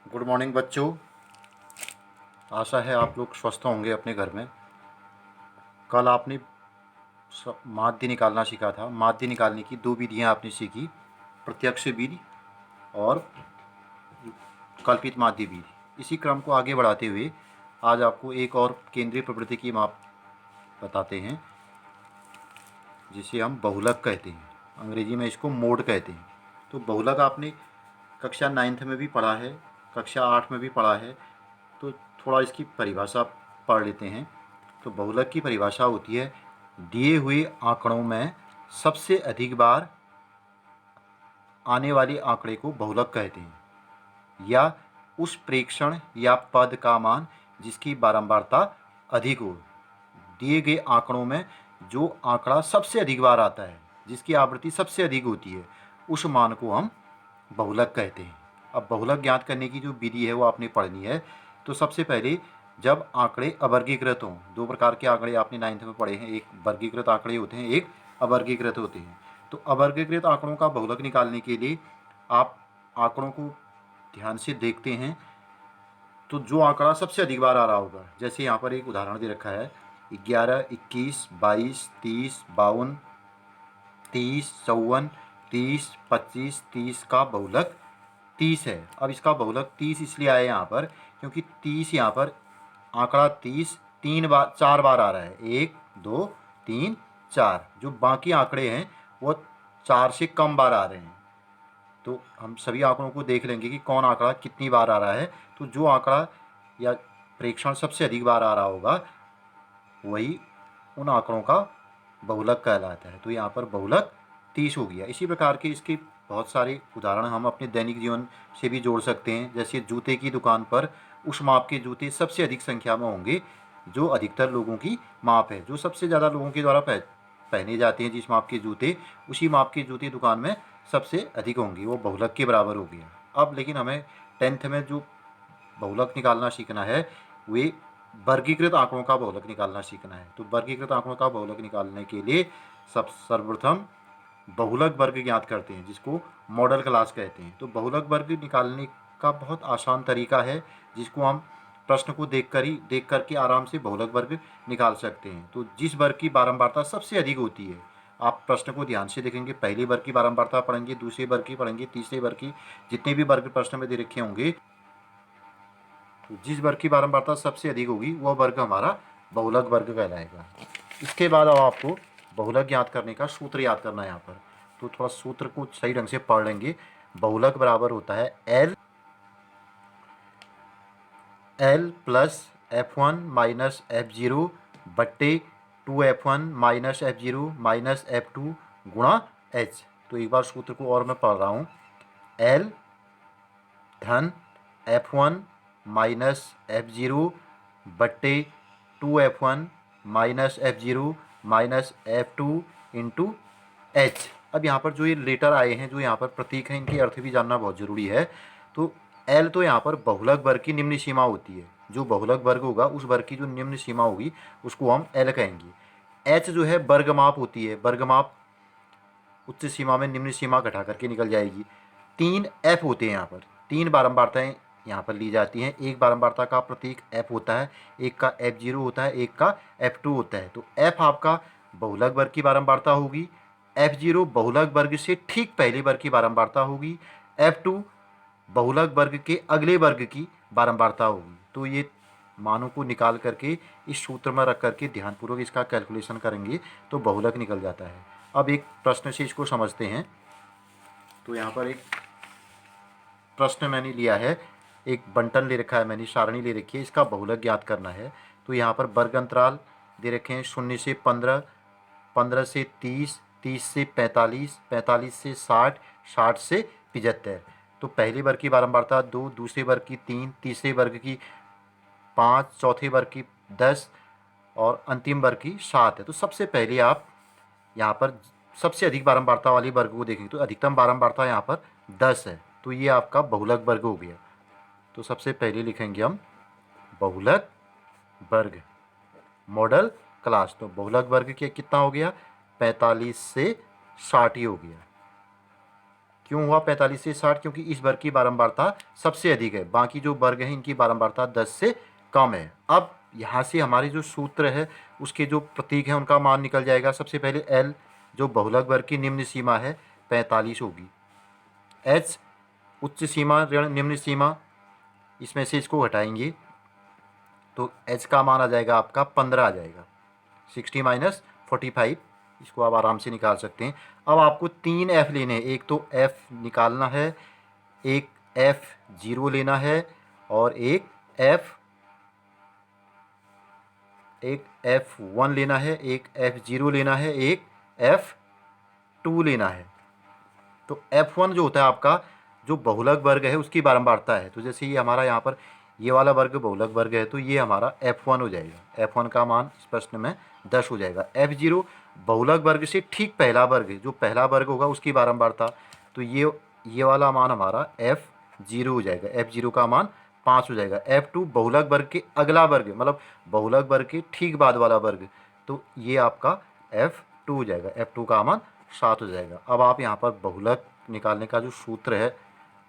Good morning बच्चों। आशा है आप लोग स्वस्थ होंगे अपने घर में। कल आपने माध्य निकालना सीखा था। माध्य निकालने की दो विधियां आपने सीखी, प्रत्यक्ष विधि और कल्पित माध्य विधि। इसी क्रम को आगे बढ़ाते हुए आज आपको एक और केंद्रीय प्रवृत्ति की माप बताते हैं, जिसे हम बहुलक कहते हैं। अंग्रेजी में इसको मोड कहते हैं। तो बहुलक आपने कक्षा 9th में भी पढ़ा है, कक्षा 8 में भी पढ़ा है। तो थोड़ा इसकी परिभाषा पढ़ लेते हैं। तो बहुलक की परिभाषा होती है, दिए हुए आंकड़ों में सबसे अधिक बार आने वाले आंकड़े को बहुलक कहते हैं, या उस प्रेक्षण या पद का मान जिसकी बारंबारता अधिक हो। दिए गए आंकड़ों में जो आंकड़ा सबसे अधिक बार आता है, जिसकी आवृत्ति सबसे अधिक होती है, उस मान को हम बहुलक कहते हैं। अब बहुलक ज्ञात करने की जो विधि है वो आपने पढ़नी है। तो सबसे पहले जब आंकड़े अवर्गीकृत हों, दो प्रकार के आंकड़े आपने 9th में पढ़े हैं, एक वर्गीकृत आंकड़े होते हैं, एक अवर्गीकृत होते हैं। तो अवर्गीकृत आंकड़ों का बहुलक निकालने के लिए आप आंकड़ों को ध्यान से देखते हैं। तो जो आंकड़ा सबसे अधिक बार आ रहा होगा, जैसे यहाँ पर एक उदाहरण दे रखा है 11, 21, 22, 30, 52, 30, 54, 30, 25, 30 का बहुलक 30 है। अब इसका बहुलक 30 इसलिए आया यहाँ पर क्योंकि 30 यहाँ पर आंकड़ा 30 चार बार आ रहा है। 1, 2, 3, 4। जो बाकी आंकड़े हैं वो 4 से कम बार आ रहे हैं। तो हम सभी आंकड़ों को देख लेंगे कि कौन आंकड़ा कितनी बार आ रहा है। तो जो आंकड़ा या प्रेक्षण सबसे अधिक बार आ रहा होगा वही उन आंकड़ों का बहुलक कहलाता है। तो यहाँ पर बहुलक 30 हो गया। इसी प्रकार के इसके बहुत सारे उदाहरण हम अपने दैनिक जीवन से भी जोड़ सकते हैं। जैसे जूते की दुकान पर उस माप के जूते सबसे अधिक संख्या में होंगे जो अधिकतर लोगों की माप है, जो सबसे ज़्यादा लोगों के द्वारा पहने जाते हैं। जिस माप के जूते, उसी माप के जूते दुकान में सबसे अधिक होंगे, वो बहुलक के बराबर हो गया। अब लेकिन हमें 10th में जो बहुलक निकालना सीखना है वे वर्गीकृत आंकड़ों का बहुलक निकालना सीखना है। तो वर्गीकृत आंकड़ों का बहुलक निकालने के लिए सर्वप्रथम बहुलक वर्ग ज्ञात करते हैं, जिसको मॉडल क्लास कहते हैं। तो बहुलक वर्ग निकालने का बहुत आसान तरीका है, जिसको हम प्रश्न को देख करके आराम से बहुलक वर्ग निकाल सकते हैं। तो जिस वर्ग की बारंबारता सबसे अधिक होती है, आप प्रश्न को ध्यान से देखेंगे, पहले वर्ग की बारंबारता पढ़ेंगे, दूसरे वर्ग की पढ़ेंगे, तीसरे वर्ग की, जितने भी वर्ग प्रश्न में दे रखे होंगे, तो जिस वर्ग की बारंबारता सबसे अधिक होगी वह वर्ग हमारा बहुलक वर्ग कहलाएगा। इसके बाद अब आपको बहुलक ज्ञात करने का सूत्र याद करना है यहाँ पर। तो थोड़ा सूत्र को सही ढंग से पढ़ लेंगे। बहुलक बराबर होता है L plus F1 minus F0 बट्टे 2F1 minus F0 minus F2 गुणा H। तो एक बार सूत्र को और मैं पढ़ रहा हूँ। एल धन F1 माइनस F0 बट्टे 2F1 minus F0 minus F2 into H। अब यहाँ पर जो ये लेटर आए हैं, जो यहाँ पर प्रतीक हैं, इनके अर्थ भी जानना बहुत ज़रूरी है। तो L तो यहाँ पर बहुलक वर्ग की निम्न सीमा होती है। जो बहुलक वर्ग होगा उस वर्ग की जो निम्न सीमा होगी उसको हम L कहेंगे। H जो है वर्गमाप होती है। वर्गमाप उच्च सीमा में निम्न सीमा घटा करके निकल जाएगी। 3 F होते हैं यहाँ पर, 3 बारंबारताएँ यहाँ पर ली जाती हैं। एक बारंबारता का प्रतीक F होता है, एक का F0 होता है, एक का F2 होता है। तो F आपका बहुलक वर्ग की बारंबारता होगी, F0 बहुलक वर्ग से ठीक पहले वर्ग की बारंबारता होगी, F2 बहुलक वर्ग के अगले वर्ग की बारंबारता होगी। तो ये मानों को निकाल करके इस सूत्र में रख करके ध्यानपूर्वक इसका कैलकुलेशन करेंगे तो बहुलक निकल जाता है। अब एक प्रश्न से इसको समझते हैं। तो यहाँ पर एक प्रश्न मैंने लिया है, एक बंटन ले रखा है, मैंने सारणी ले रखी है, इसका बहुलक ज्ञात करना है। तो यहाँ पर वर्ग अंतराल दे रखे हैं 0 से 15, 15 से 30, 30 से 45, 45 से 60, 60 से 75। तो पहले वर्ग की बारंबारता 2, दूसरे वर्ग की 3, तीसरे वर्ग की 5, चौथे वर्ग की 10 और अंतिम वर्ग की 7 है। तो सबसे पहले आप यहाँ पर सबसे अधिक बारंबारता वाली वर्ग को देखेंगे तो अधिकतम बारंबारता यहाँ पर 10 है। तो ये आपका बहुलक वर्ग हो गया। तो सबसे पहले लिखेंगे हम बहुलक वर्ग मॉडल क्लास। तो बहुलक वर्ग के कितना हो गया, 45 से 60 ही हो गया। क्यों हुआ 45 से 60? क्योंकि इस वर्ग की बारंबारता सबसे अधिक है, बाकी जो वर्ग हैं इनकी बारंबारता 10 से कम है। अब यहाँ से हमारी जो सूत्र है उसके जो प्रतीक हैं उनका मान निकल जाएगा। सबसे पहले L जो बहुलक वर्ग की निम्न सीमा है 45 होगी, H उच्च सीमा ऋण निम्न सीमा, इसमें से इसको घटाएंगे तो H का मान आ जाएगा आपका 15 आ जाएगा, 60 माइनस 45, इसको आप आराम से निकाल सकते हैं। अब आपको 3 F लेने हैं, एक तो F निकालना है, एक F0 लेना है और एक F1 लेना है, एक F0 लेना है, एक F2 लेना है। तो F1 जो होता है आपका जो बहुलक वर्ग है उसकी बारंबारता है। तो जैसे ये हमारा यहाँ पर ये वाला वर्ग बहुलक वर्ग है तो ये हमारा F1 हो जाएगा। F1 का मान इस प्रश्न में 10 हो जाएगा। F0 बहुलक वर्ग से ठीक पहला वर्ग है, जो पहला वर्ग होगा उसकी बारंबारता, तो ये वाला मान हमारा F0 हो जाएगा। F0 का मान 5 हो जाएगा। F2 बहुलक वर्ग के अगला वर्ग, मतलब बहुलक वर्ग के ठीक बाद वाला वर्ग, तो ये आपका F2 हो जाएगा। F2 का मान 7 हो जाएगा। अब आप यहाँ पर बहुलक निकालने का जो सूत्र है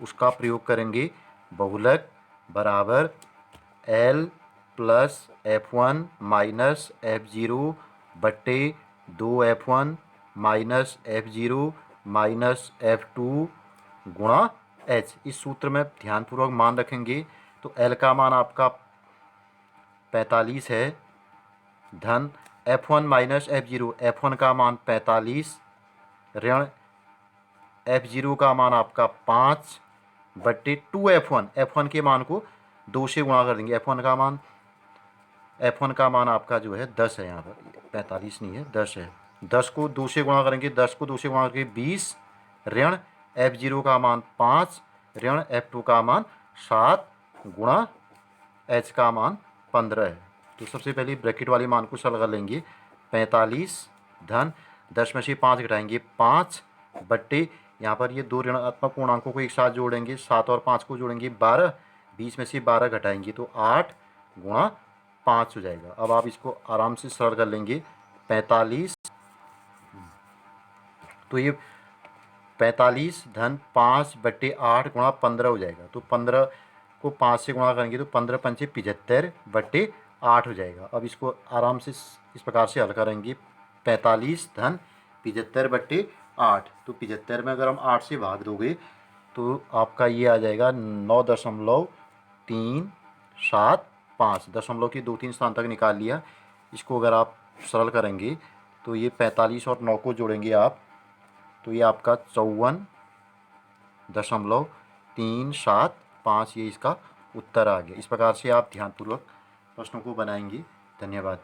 उसका प्रयोग करेंगे। बहुलक बराबर L plus F1 minus F0 बट्टे 2F1 minus F0 minus F2 गुणा H। इस सूत्र में ध्यानपूर्वक मान रखेंगे तो L का मान आपका 45 है, धन F1 माइनस F0, F1 का मान 45 ऋण F0 का मान आपका 5 बट्टे 2F1, F1 के मान को 2 से गुणा कर देंगे। F1 का मान आपका जो है 10 है, यहाँ पर 45 नहीं है 10 है। 10 को 2 से गुणा करेंगे, 10 को 2 से गुणा करके 20 ऋण F0 का मान 5 ऋण F2 का मान 7 गुणा H का मान 15 है। तो सबसे पहले ब्रैकेट वाले मान को सरल कर लेंगे। 45 धन 10 में से 5 घटाएंगे 5 बट्टे, यहाँ पर ये दो ऋणात्मक पूर्णांकों को एक साथ जोड़ेंगे, 7 और 5 को जोड़ेंगे 12, 20 में से 12 घटाएंगे तो 8 गुणा 5 हो जाएगा। अब आप इसको आराम से सरल कर लेंगे। 45 तो ये 45 धन 5 बट्टे 8 गुणा 15 हो जाएगा। तो 15 को 5 से गुणा करेंगे तो 15 पंचे 75 बट्टे 8 हो जाएगा। अब इसको आराम से इस प्रकार से हल करेंगे। 45 धन 75 बट्टे 8, तो 75 में अगर हम 8 से भाग दोगे तो आपका ये आ जाएगा 9.375। दशमलव की 2-3 स्थान तक निकाल लिया। इसको अगर आप सरल करेंगे तो ये 45 और 9 को जोड़ेंगे आप तो ये आपका 54.375 ये इसका उत्तर आ गया। इस प्रकार से आप ध्यानपूर्वक प्रश्नों को बनाएंगे। धन्यवाद।